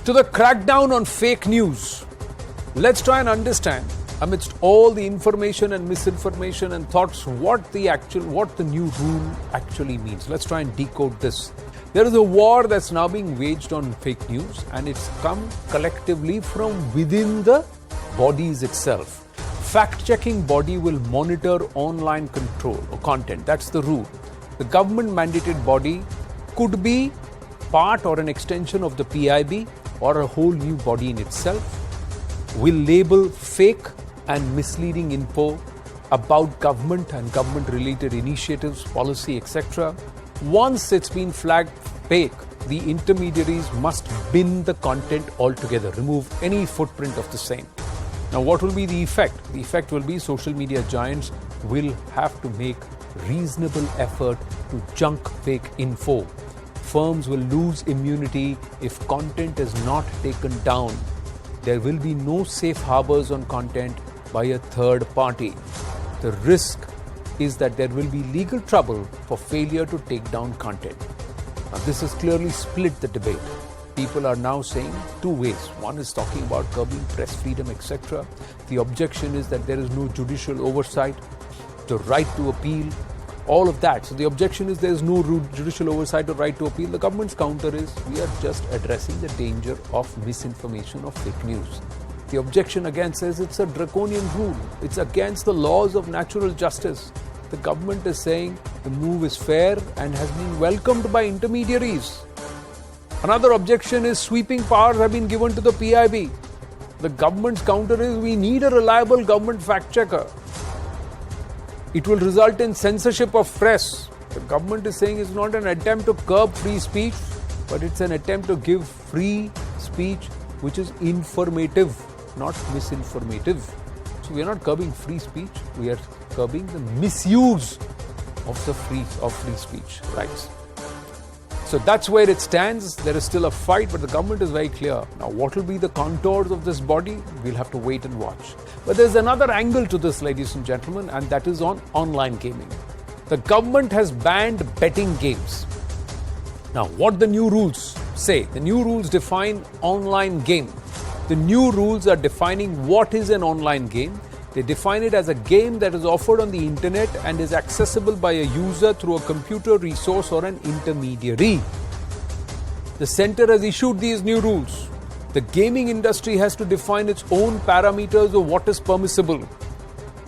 To the crackdown on fake news. Let's try and understand, amidst all the information and misinformation and thoughts, what the new rule actually means. Let's try and decode this. There is a war that's now being waged on fake news, and it's come collectively from within the bodies itself. Fact-checking body will monitor online control or content. That's the rule. The government-mandated body could be part or an extension of the PIB or a whole new body in itself. Will label fake and misleading info about government and government-related initiatives, policy, etc. Once it's been flagged fake, the intermediaries must bin the content altogether, remove any footprint of the same. Now, what will be the effect? The effect will be social media giants will have to make reasonable effort to junk fake info. Firms will lose immunity if content is not taken down. There will be no safe harbors on content by a third party. The risk is that there will be legal trouble for failure to take down content. Now, this has clearly split the debate. People are now saying two ways. One is talking about curbing press freedom, etc. The objection is that there is no judicial oversight, the right to appeal, all of that. So the objection is there is no judicial oversight or right to appeal. The government's counter is we are just addressing the danger of misinformation or fake news. The objection again says it's a draconian rule. It's against the laws of natural justice. The government is saying the move is fair and has been welcomed by intermediaries. Another objection is sweeping powers have been given to the PIB. The government's counter is we need a reliable government fact checker. It will result in censorship of press. The government is saying it's not an attempt to curb free speech, but it's an attempt to give free speech which is informative, not misinformative. So we are not curbing free speech, we are curbing the misuse of the free speech rights. So that's where it stands. There is still a fight, but the government is very clear. Now, what will be the contours of this body? We'll have to wait and watch. But there's another angle to this, ladies and gentlemen, and that is on online gaming. The government has banned betting games. Now, what the new rules say? The new rules define online game. The new rules are defining what is an online game. They define it as a game that is offered on the internet and is accessible by a user through a computer resource or an intermediary. The centre has issued these new rules. The gaming industry has to define its own parameters of what is permissible.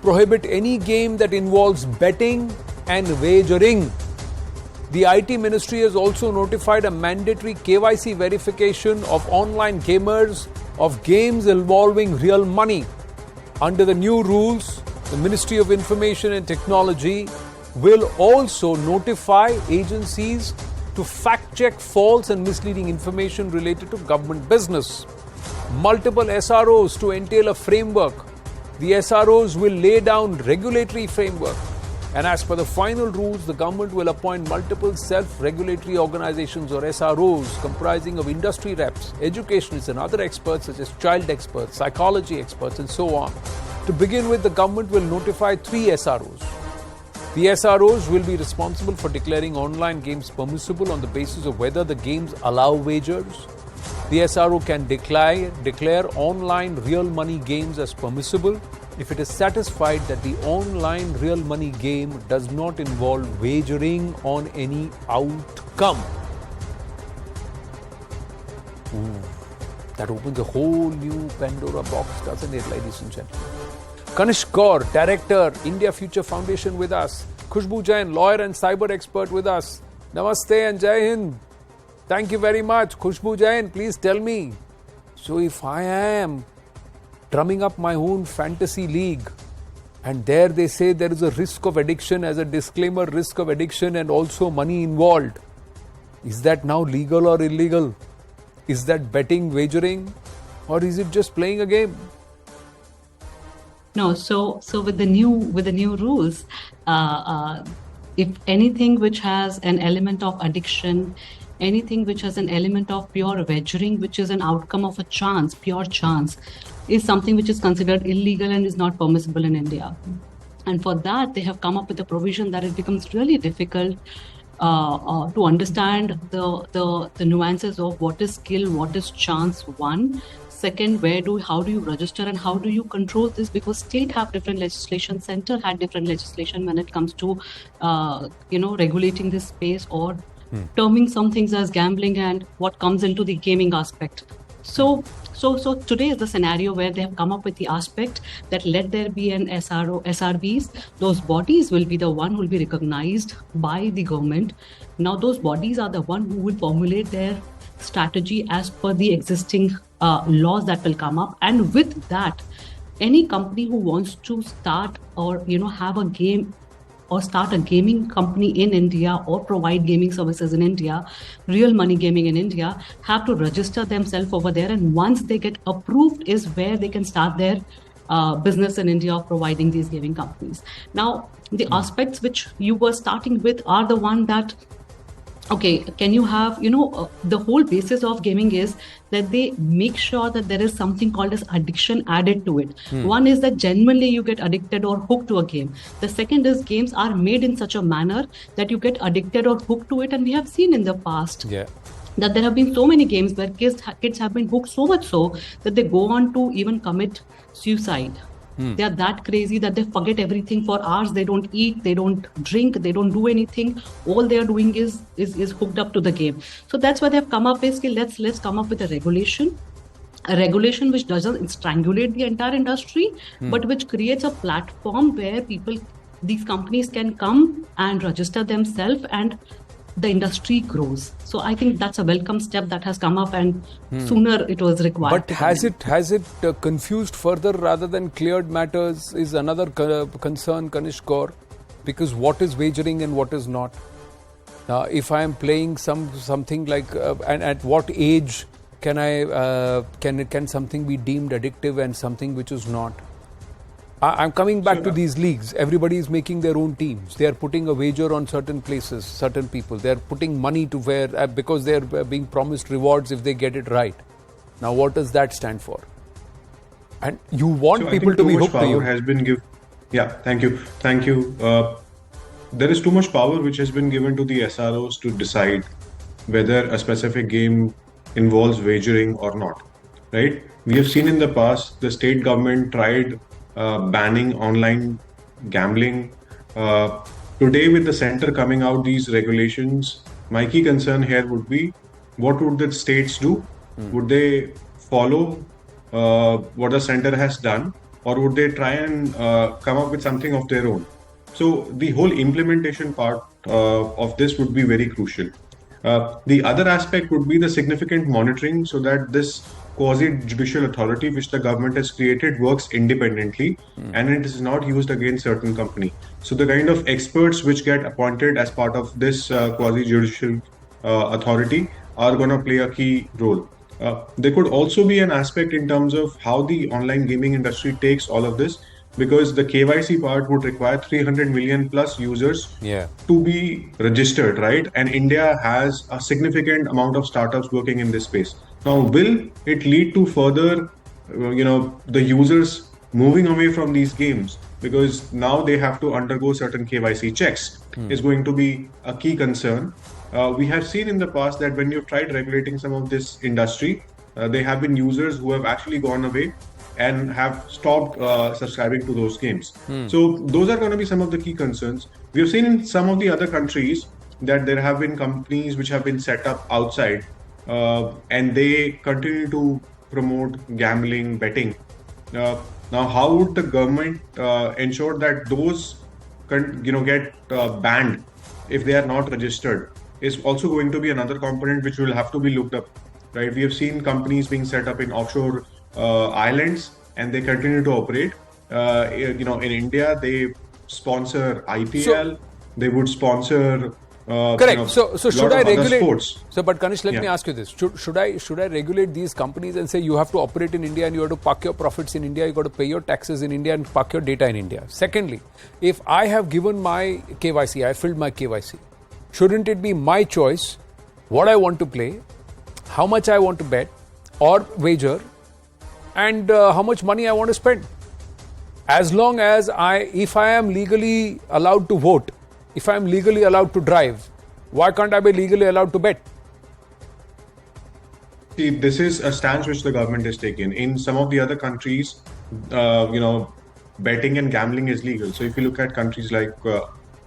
Prohibit any game that involves betting and wagering. The IT ministry has also notified a mandatory KYC verification of online gamers of games involving real money. Under the new rules, the Ministry of Information and Technology will also notify agencies to fact-check false and misleading information related to government business. Multiple SROs to entail a framework. The SROs will lay down regulatory framework. And as per the final rules, the government will appoint multiple self-regulatory organizations or SROs comprising of industry reps, educationists and other experts such as child experts, psychology experts and so on. To begin with, the government will notify 3 SROs. The SROs will be responsible for declaring online games permissible on the basis of whether the games allow wagers. The SRO can declare online real money games as permissible if it is satisfied that the online real money game does not involve wagering on any outcome. That opens a whole new Pandora box, doesn't it, ladies and gentlemen? Kanishk Kaur, Director, India Future Foundation with us. Khushbu Jain, lawyer and cyber expert with us. Namaste and Jai Hind. Thank you very much. Khushbu Jain, please tell me. So if I am drumming up my own fantasy league and there they say there is a risk of addiction, as a disclaimer, risk of addiction and also money involved, is that now legal or illegal? Is that betting, wagering, or is it just playing a game? No, so with the new rules, if anything which has an element of addiction, anything which has an element of pure wagering, which is an outcome of a chance, pure chance, is something which is considered illegal and is not permissible in India. And for that, they have come up with a provision that it becomes really difficult to understand the nuances of what is skill, what is chance. One, second, how do you register and how do you control this? Because state have different legislation, center had different legislation when it comes to regulating this space or terming some things as gambling and what comes into the gaming aspect. So today is the scenario where they have come up with the aspect that let there be an SRBs. Those bodies will be the one who will be recognized by the government. Now those bodies are the one who will formulate their strategy as per the existing laws that will come up. And with that, any company who wants to start or have a game or start a gaming company in India or provide gaming services in India, real money gaming in India, have to register themselves over there. And once they get approved is where they can start their business in India of providing these gaming companies. Now, the aspects which you were starting with are the one that, okay, can you have, the whole basis of gaming is that they make sure that there is something called as addiction added to it. One is that genuinely you get addicted or hooked to a game. The second is games are made in such a manner that you get addicted or hooked to it. And we have seen in the past that there have been so many games where kids have been hooked so much so that they go on to even commit suicide. They are that crazy that they forget everything for hours. They don't eat, they don't drink, they don't do anything. All they are doing is hooked up to the game. So that's why they have come up with, let's come up with a regulation which doesn't strangulate the entire industry, but which creates a platform where these companies can come and register themselves and the industry grows. So I think that's a welcome step that has come up, and sooner it was required. But has it confused further rather than cleared matters is another concern, Kanishk Kaur, because what is wagering and what is not? If I am playing something like, and at what age can something be deemed addictive and something which is not? I'm coming back to these leagues. Everybody is making their own teams. They are putting a wager on certain places, certain people. They are putting money to where, because they are being promised rewards if they get it right. Now, what does that stand for? And you want people to be hooked to you. Has been given. Yeah, thank you. There is too much power which has been given to the SROs to decide whether a specific game involves wagering or not. Right? We have seen in the past the state government tried banning online gambling. Today, with the center coming out these regulations, my key concern here would be, what would the states do? Would they follow what the center has done, or would they try and come up with something of their own? So the whole implementation part of this would be very crucial. The other aspect would be the significant monitoring, so that this quasi-judicial authority which the government has created works independently and it is not used against certain company. So the kind of experts which get appointed as part of this quasi-judicial authority are going to play a key role. There could also be an aspect in terms of how the online gaming industry takes all of this, because the KYC part would require 300 million plus users to be registered, right? And India has a significant amount of startups working in this space. Now, will it lead to further, the users moving away from these games? Because now they have to undergo certain KYC checks is going to be a key concern. We have seen in the past that when you've tried regulating some of this industry, there have been users who have actually gone away and have stopped subscribing to those games. So those are going to be some of the key concerns. We have seen in some of the other countries that there have been companies which have been set up outside and they continue to promote gambling, betting. Now, how would the government ensure that those get banned if they are not registered? Is also going to be another component which will have to be looked up, right? We have seen companies being set up in offshore islands and they continue to operate. In India, they sponsor IPL, they would sponsor correct. So should I regulate sports? So, but Kanish, let me ask you this: should I regulate these companies and say you have to operate in India and you have to park your profits in India, you got to pay your taxes in India and park your data in India? Secondly, if I have given my KYC, I filled my KYC, shouldn't it be my choice what I want to play, how much I want to bet or wager, and how much money I want to spend? As long as if I am legally allowed to vote, if I am legally allowed to drive, Why can't I be legally allowed to bet? See, this is a stance which the government has taken. In some of the other countries, betting and gambling is legal. So if you look at countries like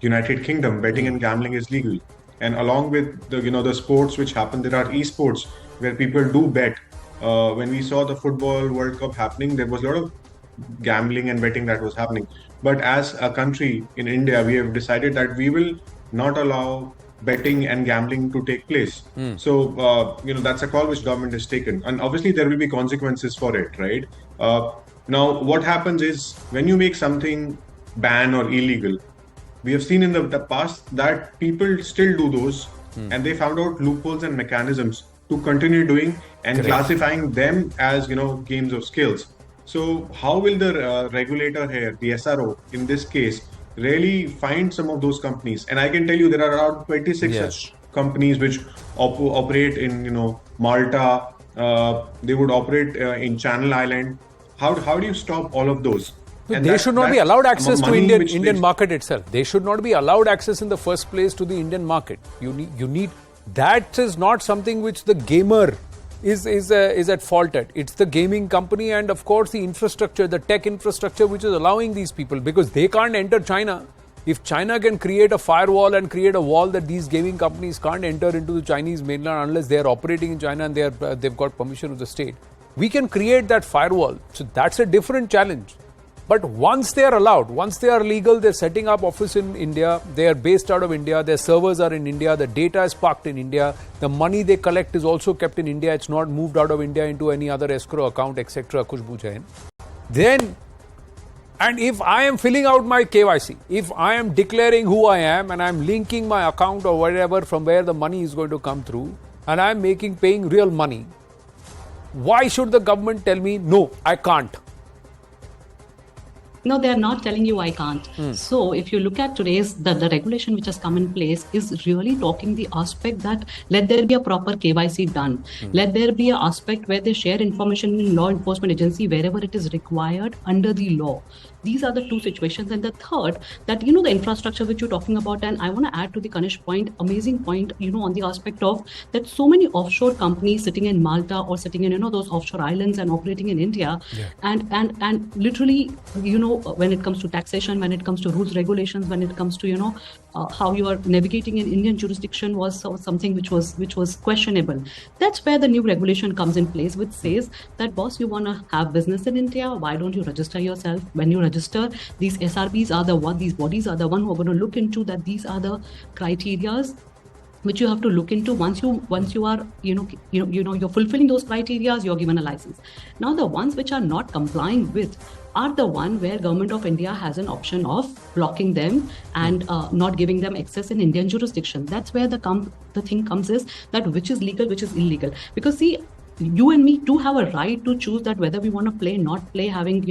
United Kingdom, betting and gambling is legal. And along with the sports which happen, there are esports where people do bet. When we saw the football World Cup happening, there was a lot of gambling and betting that was happening. But as a country in India, we have decided that we will not allow betting and gambling to take place. So, that's a call which government has taken. And obviously there will be consequences for it, right? Now, what happens is when you make something ban or illegal, we have seen in the past that people still do those and they found out loopholes and mechanisms to continue doing and classifying them as, games of skills. So how will the regulator here, the SRO in this case, really find some of those companies? And I can tell you there are around 26 such companies which operate in, Malta. They would operate in Channel Island. How do you stop all of those? And they should not be allowed access to Indian market itself. They should not be allowed access in the first place to the Indian market. You need that is not something which the gamer is at fault at. It's the gaming company and of course the infrastructure, the tech infrastructure which is allowing these people, because they can't enter China. If China can create a firewall and create a wall that these gaming companies can't enter into the Chinese mainland unless they are operating in China and they've got permission of the state, we can create that firewall. So that's a different challenge. But once they are allowed, once they are legal, they're setting up office in India, they are based out of India, their servers are in India, the data is parked in India, the money they collect is also kept in India, it's not moved out of India into any other escrow account, etc. Khushbu Jain. Then, and if I am filling out my KYC, if I am declaring who I am and I'm linking my account or whatever from where the money is going to come through, and I'm paying real money, why should the government tell me, no, I can't? No, they're not telling you I can't. So if you look at today's, the regulation which has come in place is really talking the aspect that let there be a proper KYC done. Let there be an aspect where they share information in law enforcement agency wherever it is required under the law. These are the two situations. And the third, that, the infrastructure which you're talking about, and I want to add to the Kanish point, amazing point, on the aspect of that so many offshore companies sitting in Malta or sitting in, those offshore islands and operating in India. Yeah. And literally, when it comes to taxation, when it comes to rules, regulations, when it comes to, how you are navigating in Indian jurisdiction was something which was questionable. That's where the new regulation comes in place, which says that, boss, you want to have business in India, why don't you register yourself? When you register, these SRBs are the one, these bodies are the one who are going to look into that. These are the criterias which you have to look into. Once you are you're fulfilling those criterias, you're given a license. Now the ones which are not complying with are the one where Government of India has an option of blocking them and not giving them access in Indian jurisdiction. That's where the thing comes is that which is legal, which is illegal. Because see, you and me do have a right to choose that whether we want to play, not play, having,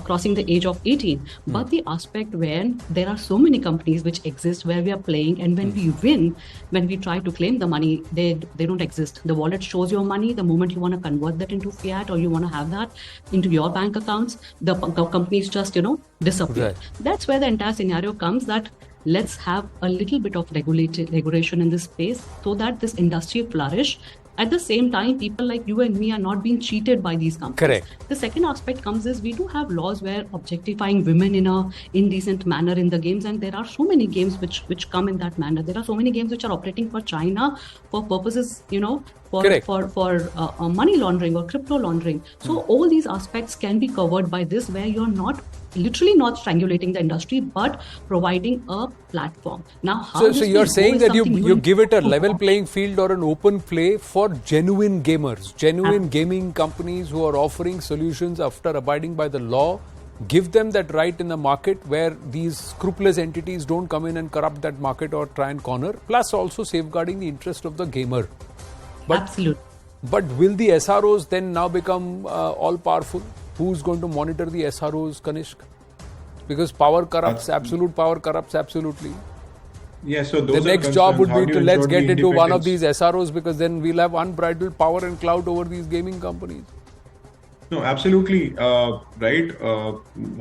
crossing the age of 18. But the aspect when there are so many companies which exist where we are playing, and when we win, when we try to claim the money, they don't exist. The wallet shows your money. The moment you want to convert that into fiat or you want to have that into your bank accounts, the companies just, disappear. Right. That's where the entire scenario comes, that let's have a little bit of regulation in this space so that this industry flourish. At the same time, people like you and me are not being cheated by these companies. Correct. The second aspect comes is we do have laws where objectifying women in a indecent manner in the games, and there are so many games which come in that manner. There are so many games which are operating for China for purposes, for money laundering or crypto laundering. So all these aspects can be covered by this, where you're literally not strangulating the industry, but providing a platform. Now, how so you're saying that you give it a level playing field or an open play for genuine gamers, genuine gaming companies who are offering solutions after abiding by the law. Give them that right in the market where these scrupulous entities don't come in and corrupt that market or try and corner, plus also safeguarding the interest of the gamer. Absolutely. But will the SROs then now become all powerful? Who's going to monitor the SROs, Kanishk? Because power corrupts, absolute power corrupts absolutely. Yeah, so those the next job would be to let's get into one of these SROs, because then we'll have unbridled power and clout over these gaming companies. No, absolutely right.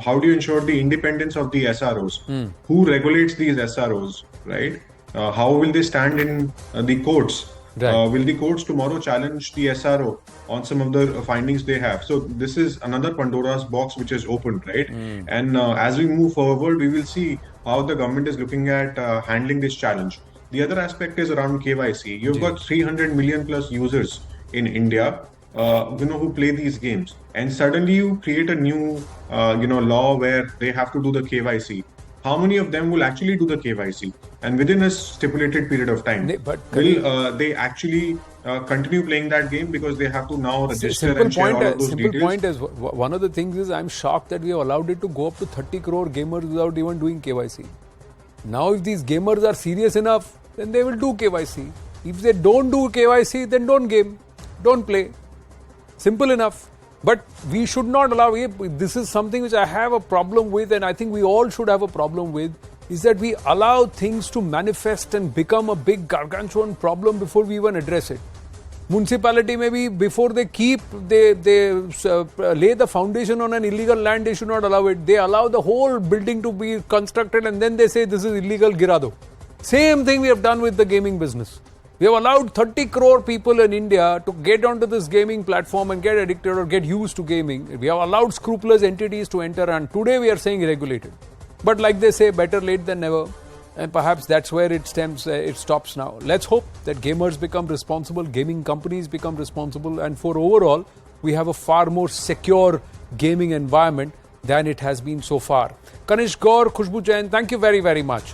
How do you ensure the independence of the SROs? Who regulates these SROs, right? How will they stand in the courts? Right. Will the courts tomorrow challenge the SRO on some of the findings they have? So this is another Pandora's box which is opened, right? And as we move forward, we will see how the government is looking at handling this challenge. The other aspect is around KYC. You've got 300 million plus users in India, who play these games, and suddenly you create a new, law where they have to do the KYC. How many of them will actually do the KYC? And within a stipulated period of time, But will they actually continue playing that game because they have to now register and share all of those simple details? point is, one of the things is I'm shocked that we have allowed it to go up to 30 crore gamers without even doing KYC. Now if these gamers are serious enough, then they will do KYC. If they don't do KYC, then don't game, don't play. Simple enough. But we should not allow it. This is something which I have a problem with, and I think we all should have a problem with, is that we allow things to manifest and become a big gargantuan problem before we even address it. Municipality, maybe before they lay the foundation on an illegal land, they should not allow it. They allow the whole building to be constructed and then they say this is illegal, girado. Same thing we have done with the gaming business. We have allowed 30 crore people in India to get onto this gaming platform and get addicted or get used to gaming. We have allowed scrupulous entities to enter, and today we are saying regulated. But like they say, better late than never. And perhaps that's where it stops now. Let's hope that gamers become responsible, gaming companies become responsible, and for overall, we have a far more secure gaming environment than it has been so far. Kanish Gaur, Khushbu Jain, thank you very, very much.